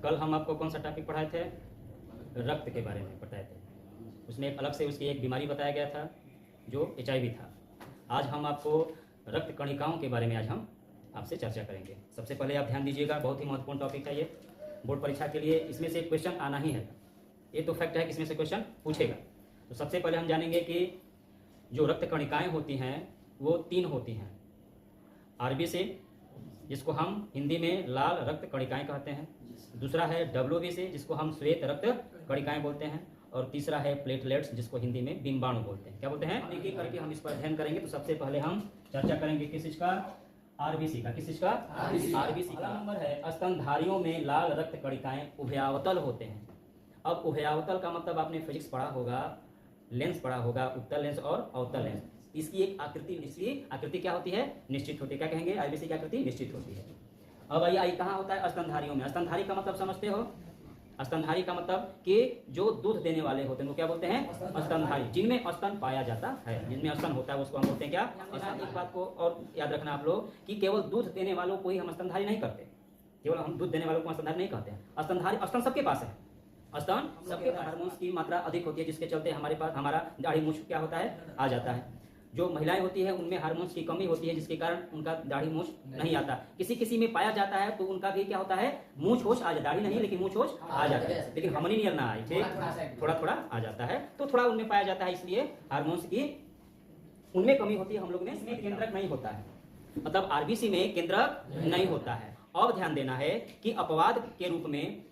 कल हम आपको कौन सा टॉपिक पढ़ाए थे? रक्त के बारे में बताए थे। उसमें एक अलग से उसकी एक बीमारी बताया गया था जो HIV था। आज हम आपको रक्त कणिकाओं के बारे में आज हम आपसे चर्चा करेंगे। सबसे पहले आप ध्यान दीजिएगा, बहुत ही महत्वपूर्ण टॉपिक है ये बोर्ड परीक्षा के लिए। इसमें से क्वेश्चन आना ही है, ये तो फैक्ट है कि इसमें से क्वेश्चन पूछेगा। तो सबसे पहले हम जानेंगे कि जो रक्त कणिकाएं होती हैं वो 3 होती हैं। RBC, जिसको हम हिंदी में लाल रक्त कणिकाएं कहते हैं। दूसरा है WBC, जिसको हम श्वेत रक्त कणिकाएं बोलते हैं। और तीसरा है प्लेटलेट्स, जिसको हिंदी में बिंबाणु बोलते हैं। क्या बोलते हैं? एक एक करके हम इस पर अध्ययन करेंगे। तो सबसे पहले हम चर्चा करेंगे किस चीज का? RBC का। किस चीज का? RBC का। नंबर है स्तनधारियों में लाल रक्त कणिकाएं उभयावतल होते हैं। अब उभयावतल का मतलब आपने फिजिक्स पढ़ा होगा, लेंस पढ़ा होगा, उत्तल लेंस और अवतल लेंस। इसकी एक आकृति क्या होती है? निश्चित होती है। क्या कहेंगे? RBC की आकृति निश्चित होती है। अब आइए, कहाँ होता है? स्तनधारियों में। स्तनधारी का मतलब समझते हो? स्तनधारी का मतलब कि जो दूध देने वाले होते हैं वो क्या बोलते हैं? स्तनधारी। जिनमें स्तन पाया जाता है, जिनमें स्तन होता है उसको हम बोलते हैं क्या? एक बात को और याद रखना आप लोग कि केवल दूध देने वालों को ही हम स्तनधारी नहीं करते। केवल हम दूध देने वालों को स्तनधारी नहीं कहते हैं। स्तनधारी स्तन सबके पास है। स्तन सबके पास हार्मोन्स की मात्रा अधिक होती है, जिसके चलते हमारे पास हमारा दाढ़ी मूंछ क्या होता है? आ जाता है। जो महिलाएं होती है उनमें हार्मोन्स की कमी होती है, जिसके कारण उनका दाढ़ी मूंछ नहीं आता। किसी किसी में पाया जाता है तो उनका भी क्या होता है? मूंछ होश आ जाता है। दाढ़ी नहीं लेकिन मूंछ होश आ जाता है, लेकिन हमनी नियर ना आए, ठीक? थोड़ा थोड़ा आ जाता है, तो थोड़ा उनमें पाया जाता है, इसलिए हार्मोन्स की उनमें कमी होती है। हम लोग में इसमें केंद्रक नहीं होता है, मतलब RBC में केंद्रक नहीं होता है। अब ध्यान देना है कि अपवाद के रूप में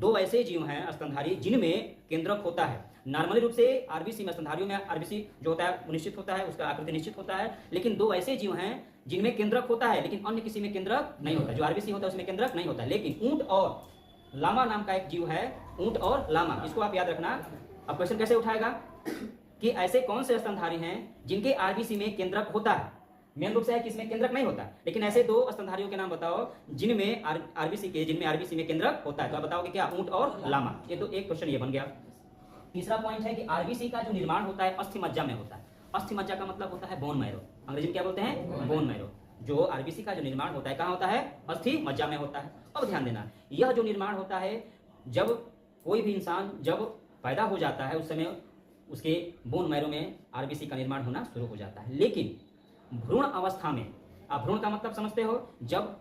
2 ऐसे जीव हैं स्तनधारी जिनमें केंद्रक होता है। नॉर्मली रूप से RBC में, स्तनधारियों में RBC जो होता है निश्चित होता है, उसका आकृति निश्चित होता है। लेकिन 2 ऐसे जीव हैं जिनमें केंद्रक होता है, लेकिन अन्य किसी में केंद्रक नहीं होता। जो RBC होता है उसमें केंद्रक नहीं होता है। लेकिन ऊंट और लामा नाम का एक जीव है, ऊंट और लामा, इसको आप याद रखना। अब क्वेश्चन कैसे उठाएगा कि ऐसे कौन से स्तनधारी हैं जिनके RBC में केंद्रक होता है? मेन रूप से है कि इसमें केंद्रक नहीं होता, लेकिन ऐसे 2 स्तनधारियों के नाम बताओ जिनमें RBC में केंद्रक होता है। तो आप बताओगे क्या? ऊंट और लामा। ये तो एक क्वेश्चन ये बन गया। तीसरा पॉइंट है कि RBC का जो निर्माण होता है अस्थि मज्जा में होता है। अस्थि मज्जा का मतलब होता है बोन मैरो। अंग्रेजी में क्या बोलते हैं? Bone marrow. जो RBC का जो निर्माण होता है कहाँ होता है? अस्थि मज्जा में होता है। अब ध्यान देना, यह जो निर्माण होता है जब कोई भी इंसान जब पैदा हो जाता है उस समय उसके बोन मैरो में RBC का निर्माण होना शुरू हो जाता है। लेकिन भ्रूण अवस्था में, आप भ्रूण का मतलब समझते हो? जब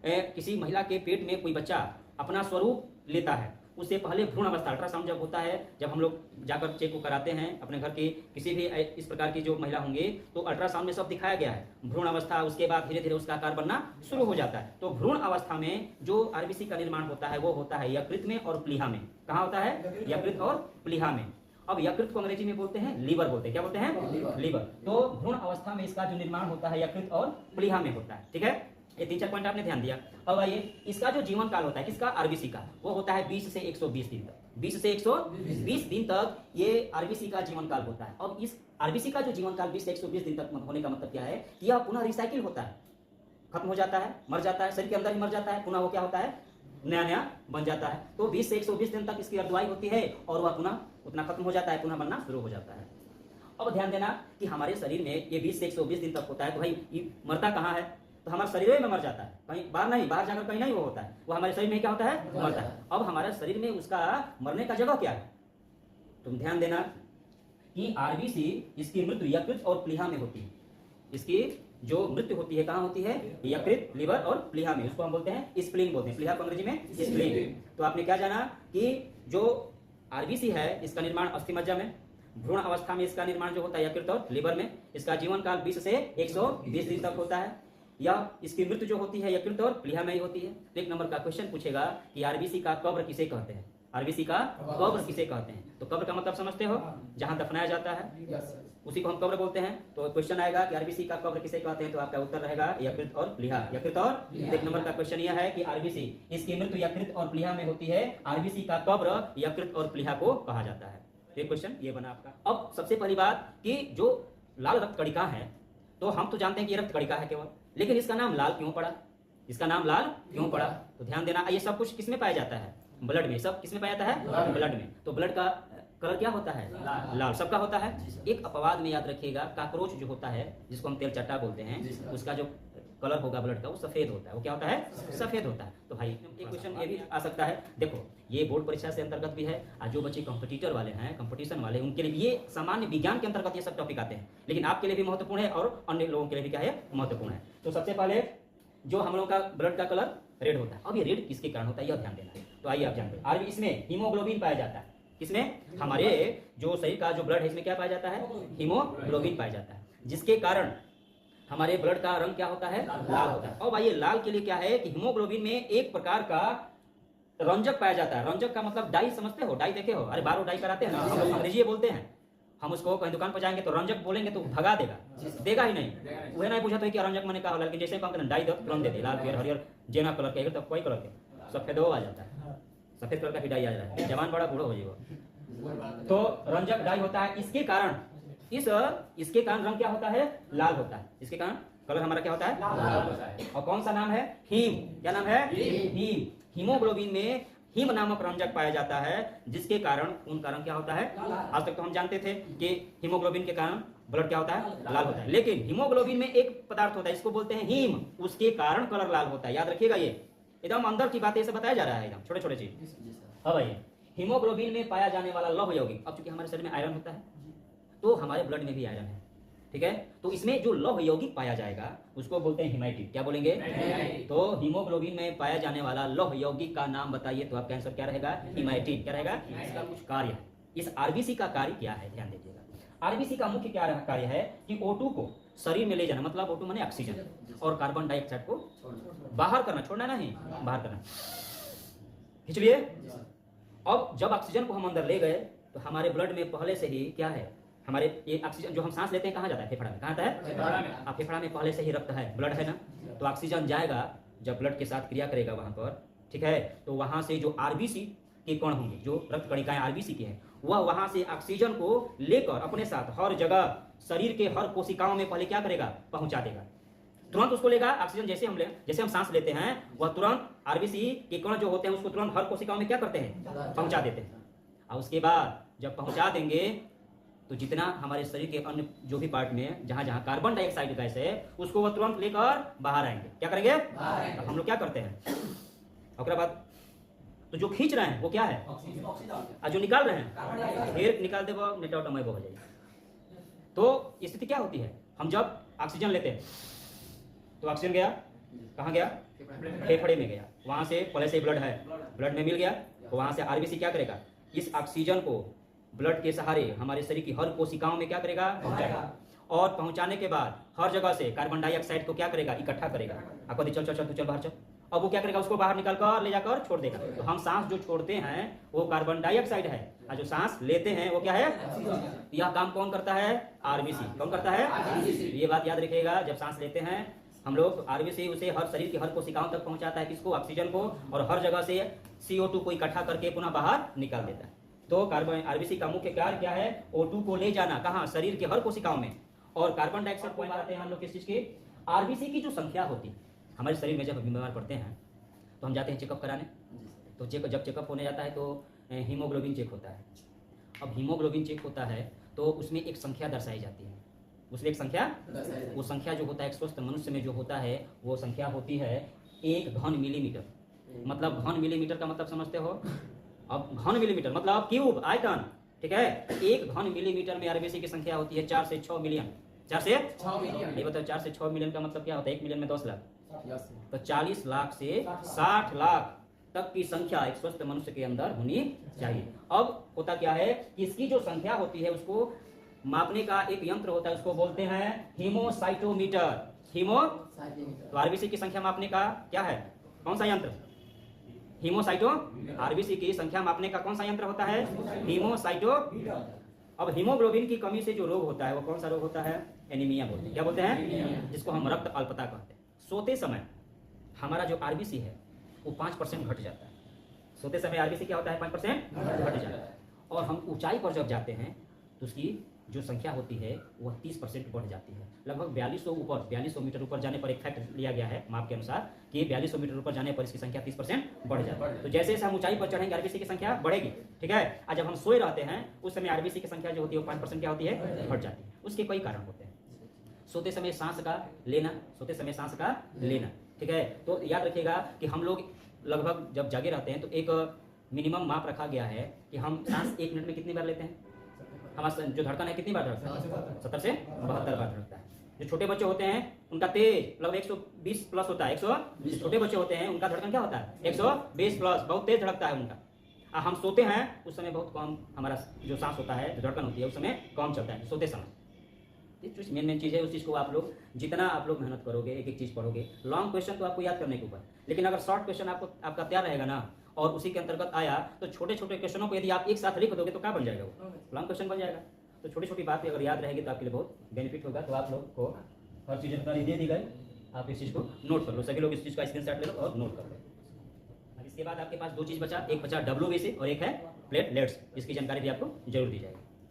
किसी महिला के पेट में कोई बच्चा अपना स्वरूप लेता है, उससे पहले भ्रूण अवस्था, अल्ट्रासाउंड जब होता है, जब हम लोग जाकर चेक को कराते हैं अपने घर की किसी भी इस प्रकार की जो महिला होंगे, तो अल्ट्रासाउंड में सब दिखाया गया है भ्रूण अवस्था। उसके बाद धीरे धीरे उसका आकार बनना शुरू हो जाता है। तो भ्रूण अवस्था में जो RBC का निर्माण होता है वो होता है यकृत में और प्लीहा में। कहाँ होता है? यकृत और प्लीहा में। अब यकृत को अंग्रेजी में बोलते हैं लीवर बोलते हैं। क्या बोलते हैं? लीवर। तो भ्रूण अवस्था में इसका जो निर्माण होता है यकृत और प्लीहा में होता है। ठीक है, ये 3-4 पॉइंट आपने ध्यान दिया। अब आइए, इसका जो जीवन काल होता है किसका? RBC का, वो होता है 20 से 120 दिन तक। 20 से 120 दिन तक ये RBC का जीवन काल होता है। अब इस RBC का जो जीवन काल 20 से 120 दिन तक होने का मतलब क्या है कि यह पुनः रिसाइकिल होता है, खत्म हो जाता है, मर जाता है, शरीर के अंदर ही मर जाता है, पुनः वो क्या होता है? नया नया बन जाता है। तो 20 से 120 दिन तक इसकी अगुवाई होती है और वह पुनः उतना खत्म हो जाता है, पुनः बनना शुरू हो जाता है। अब ध्यान देना कि हमारे शरीर में ये 20 से 120 दिन तक होता है। तो भाई ये मरता कहाँ है? तो हमारे शरीर में मर जाता है, कहीं बाहर नहीं, बाहर जाकर कहीं नहीं वो होता है, वो हमारे शरीर में क्या होता है? मरता है। अब हमारे शरीर में उसका मरने का जगह क्या है? तुम ध्यान देना कि RBC इसकी मृत्यु यकृत और प्लीहा में होती है। इसकी जो मृत्यु होती है कहाँ होती है? यकृत, लीवर और प्लीहा में। उसको हम बोलते हैं स्प्लीन बोलते हैं। प्लीहा को अंग्रेजी में स्प्लीन। तो आपने क्या जाना कि जो RBC है इसका निर्माण अस्थि मज्जा में, भ्रूण अवस्था में इसका निर्माण जो होता है यकृत और लीवर में, इसका जीवन काल 20 से 120 दिन तक होता है। या इसकी मृत्यु जो होती है यकृत और प्लीहा में ही होती है। तो 1 नंबर का क्वेश्चन पूछेगा कि RBC का कब्र किसे कहते हैं? RBC का कब्र किसे कहते हैं? तो कब्र का मतलब समझते हो? जहां दफनाया जाता है उसी को हम कब्र बोलते हैं। तो क्वेश्चन आएगा कि RBC का कब्र किसे कहते हैं? तो आपका उत्तर रहेगा यकृत और प्लीहा। यकृत और 1 नंबर का क्वेश्चन यह है कि RBC इसकी मृत्यु यकृत और प्लीहा में होती है। RBC का कब्र यकृत और प्लीहा को कहा जाता है। ये क्वेश्चन ये बना आपका। अब सबसे पहली बात कि जो लाल रक्त कणिका है, तो हम तो जानते हैं कि ये रक्त कणिका है केवल, लेकिन इसका नाम लाल क्यों पड़ा? इसका नाम लाल क्यों पड़ा? तो ध्यान देना, ये सब कुछ किसमें पाया जाता है? ब्लड में। सब किसमें पाया जाता है? ब्लड में। तो ब्लड का कलर क्या होता है? लाल। सबका होता है। एक अपवाद में याद रखिएगा, काकरोच जो होता है जिसको हम तेल चट्टा बोलते हैं, उसका जो कलर होगा ब्लड का वो सफ़ेद होता है। वो क्या होता है? सफ़ेद होता है। तो भाई एक क्वेश्चन ये भी आ सकता है, देखो ये बोर्ड परीक्षा से अंतर्गत भी है, और जो बच्चे कॉम्पिटिटर वाले हैं, कंपटीशन वाले, उनके लिए ये सामान्य विज्ञान के अंतर्गत ये सब टॉपिक आते हैं, लेकिन आपके लिए भी महत्वपूर्ण है और अन्य लोगों के लिए भी क्या है? महत्वपूर्ण है। तो सबसे पहले जो हम लोगों का ब्लड का कलर रेड होता है। अब ये रेड किसके कारण होता है यह ध्यान देना है। तो आइए आप जानते हैं, और इसमें हीमोग्लोबिन पाया जाता है। किसमें? हमारे जो शरीर का जो ब्लड है इसमें क्या पाया जाता है? हीमोग्लोबिन पाया जाता है, जिसके कारण हमारे ब्लड का रंग क्या होता है? लाल होता है। अब आइए लाल के लिए क्या है कि हीमोग्लोबिन में एक प्रकार का रंजक पाया जाता है। रंजक का मतलब डाई, समझते हो? डाई देखे हो? अरे बार डाई कराते हैं ना, हम लोग अंग्रेजी बोलते हैं। हम उसको कहीं दुकान पर जाएंगे तो रंजक बोलेंगे तो भगा देगा, देगा ही नहीं। वह नहीं पूछा तो कि रंजक मैंने कहा, लेकिन जैसे काम डाई दो तुरंत दे दे, लाल पीयर हरियर जेना कलर के, तो कोई कलर के सफेद आ जाता है, सफेद कलर का ही डाई आ जाता है, जवान बड़ा बूढ़ा हो जाएगा। तो रंजक डाई होता है, इसके कारण इसके कारण रंग क्या होता है? लाल होता है। इसके कारण कलर हमारा क्या होता है? लाल होता है। और कौन सा नाम है? हीम। क्या नाम है? हीम। हीमोग्लोबिन में हीम नामक रंजक पाया जाता है, जिसके कारण खून का रंग क्या होता है? आज तक तो हम जानते थे कि हीमोग्लोबिन के कारण ब्लड क्या होता है? लाल होता है, लेकिन हीमोग्लोबिन में एक पदार्थ होता है, इसको बोलते हैं हीम, उसके कारण कलर लाल होता है। याद रखिएगा, ये एकदम अंदर की बातें बताया जा रहा है, एकदम छोटे छोटे चीज। हाँ भाई, हीमोग्लोबिन में पाया जाने वाला लौह यौगिक, अब चूंकि हमारे शरीर में आयरन होता है तो हमारे ब्लड में भी आयरन है, ठीक है? तो इसमें जो लौह यौगिक पाया जाएगा उसको बोलते हैं हिमैटिन। क्या बोलेंगे? तो हीमोग्लोबिन में पाया जाने वाला लौह यौगिक का नाम बताइए, तो आपका आंसर क्या रहेगा? हिमैटिन। क्या रहेगा? इसका कुछ कार्य है। इस आरबीसी का कार्य क्या है, ध्यान दीजिएगा। आरबीसी का मुख्य क्या कार्य है कि O2 को शरीर में ले जाना, मतलब O2 माने ऑक्सीजन, और कार्बन डाइऑक्साइड को बाहर करना, छोड़ना नहीं, बाहर करना। खींच लिए। अब जब ऑक्सीजन को हम अंदर ले गए तो हमारे ब्लड में पहले से ही क्या है? हमारे ये ऑक्सीजन जो हम सांस लेते हैं कहाँ जाता है? फेफड़ा में। कहाँ आता है? फेफड़ा में। अब फेफड़ा में पहले से ही रक्त है, ब्लड है ना, तो ऑक्सीजन जाएगा, जब ब्लड के साथ क्रिया करेगा वहां पर, ठीक है, तो वहां से जो आरबीसी के कण होंगे, जो रक्त कणिकाएं आरबीसी की हैं, वह वहां से ऑक्सीजन को लेकर अपने साथ हर जगह शरीर के हर कोशिकाओं में पहले क्या करेगा? पहुंचा देगा। तुरंत उसको लेगा ऑक्सीजन, जैसे हम सांस लेते हैं, वह तुरंत आरबीसी के कण जो होते हैं उसको तुरंत हर कोशिकाओं में क्या करते हैं? पहुंचा देते हैं। और उसके बाद जब पहुंचा देंगे तो जितना हमारे शरीर के अन्य जो भी पार्ट में जहां जहां कार्बन डाइऑक्साइड गैस है उसको वो तुरंत लेकर बाहर आएंगे। क्या करेंगे? अब हम लोग क्या करते हैं? और बाद तो जो खींच रहे हैं वो क्या है? और जो निकाल रहे हैं फिर निकाल दे वो नेटोटोमय हो जाएगी। तो स्थिति क्या होती है? हम जब ऑक्सीजन लेते हैं तो ऑक्सीजन गया कहाँ गया? फेफड़े में गया, वहां से पहले से ब्लड है, ब्लड में मिल गया, तो वहां से आरबीसी क्या करेगा? इस ऑक्सीजन को ब्लड के सहारे हमारे शरीर की हर कोशिकाओं में क्या करेगा? पहुंचाएगा। और पहुंचाने के बाद हर जगह से कार्बन डाइऑक्साइड को क्या करेगा? इकट्ठा करेगा। आपको चल चल चल तू चल बाहर चल, अब वो क्या करेगा? उसको बाहर निकाल कर ले जाकर छोड़ देगा। तो हम सांस जो छोड़ते हैं वो कार्बन डाइऑक्साइड है, और जो सांस लेते हैं वो क्या है? यह काम कौन करता है? आरबीसी। कौन करता है? ये बात याद रखिएगा, जब सांस लेते हैं हम लोग, आरबीसी उसे हर शरीर की हर कोशिकाओं तक पहुंचाता है, किसको? ऑक्सीजन को, और हर जगह से CO2 को इकट्ठा करके पुनः बाहर निकाल देता है। तो कार्बन आरबीसी का मुख्य कार्य क्या है? O2 को ले जाना, कहाँ? शरीर के हर कोशिकाओं में, और कार्बन डाइऑक्साइड को मारते हैं हम लोग किस चीज की? आरबीसी की जो संख्या होती है हमारे शरीर में, जब बीमार पड़ते हैं तो हम जाते हैं चेकअप कराने, तो जब चेकअप होने जाता है तो हीमोग्लोबिन चेक होता है। अब हीमोग्लोबिन चेक होता है तो उसमें एक संख्या दर्शाई जाती है, उसमें एक संख्या, वो संख्या जो होता है एक स्वस्थ मनुष्य में जो होता है वो संख्या होती है 1 घन मिलीमीटर। मतलब घन मिलीमीटर का मतलब समझते हो? अब घन मिलीमीटर मतलब क्यूब, आयतन, ठीक है? 1 घन मिलीमीटर में आरबीसी की संख्या होती है 4 से 6 मिलियन। 4 से 6 मिलियन। ये बताओ 4 से 6 मिलियन का मतलब क्या होता है? 1 मिलियन में 10 लाख, तो 40 लाख से 60 लाख तक की संख्या एक स्वस्थ मनुष्य के अंदर होनी चाहिए। अब होता क्या है कि इसकी जो संख्या होती है उसको मापने का एक यंत्र होता है, उसको बोलते हैं हीमोसाइटोमीटर। तो आरबीसी की संख्या मापने का क्या है? कौन सा यंत्र? हीमोसाइटो। आरबीसी की संख्या मापने का कौन सा यंत्र होता है? हीमोसाइटोमीटर। अब हीमोग्लोबिन की कमी से जो रोग होता है वो कौन सा रोग होता है? एनीमिया बोलते हैं। क्या बोलते हैं? जिसको हम रक्त अल्पता कहते हैं। सोते समय हमारा जो आरबीसी है वो 5% घट जाता है। सोते समय आरबीसी क्या होता है? 5% घट जाता है। और हम ऊंचाई पर जब जाते हैं तो उसकी जो संख्या होती है वह 30% बढ़ जाती है। लगभग 4200 मीटर ऊपर जाने पर एक फैक्ट लिया गया है माप के अनुसार कि 4200 मीटर ऊपर जाने पर इसकी संख्या 30% बढ़ जाती है। तो जैसे जैसे हम ऊंचाई पर चढ़ेंगे आरबीसी की संख्या बढ़ेगी, ठीक है? और जब हम सोए रहते हैं उस समय आरबीसी की संख्या जो होती है वो 5% क्या होती है? घट जाती है। उसके कई कारण होते हैं। सोते समय सांस का लेना, सोते समय सांस का लेना, ठीक है। तो याद रखिएगा कि हम लोग लगभग जब जागे रहते हैं तो एक मिनिमम माप रखा गया है कि हम सांस 1 मिनट में कितनी बार लेते हैं। हमारा जो धड़कन है कितनी बार धड़कता है? 70 से 72 बार धड़कता है। जो छोटे बच्चे होते हैं उनका तेज लगभग 120 प्लस होता है। 120 छोटे बच्चे होते हैं उनका धड़कन क्या होता है? 120 प्लस, बहुत तेज धड़कता है उनका। हम सोते हैं उस समय बहुत कम हमारा जो सांस होता है, जो धड़कन होती है उस समय कम चलता है सोते समय। ये मेन चीज़ है, उस चीज़ को आप लोग जितना आप लोग मेहनत करोगे, एक एक चीज़ पढ़ोगे, लॉन्ग क्वेश्चन तो आपको याद करने के ऊपर, लेकिन अगर शॉर्ट क्वेश्चन आपका तैयार रहेगा ना और उसी के अंतर्गत आया तो छोटे छोटे क्वेश्चनों को यदि आप एक साथ लिख दोगे तो क्या बन जाएगा? वो लॉन्ग क्वेश्चन बन जाएगा। तो छोटी छोटी बातें अगर याद रहेगी तो आपके लिए बहुत बेनिफिट होगा। तो आप लोग को हर चीज़ जानकारी दे दी गई, आप इस चीज़ को नोट कर लो। सभी लोग इस चीज़ का स्क्रीनशॉट ले लो और नोट कर लो। अब इसके बाद आपके पास 2 चीज़ बचा, एक बचा WBC और एक है प्लेटलेट्स। इसकी जानकारी भी आपको जरूर दी जाएगी।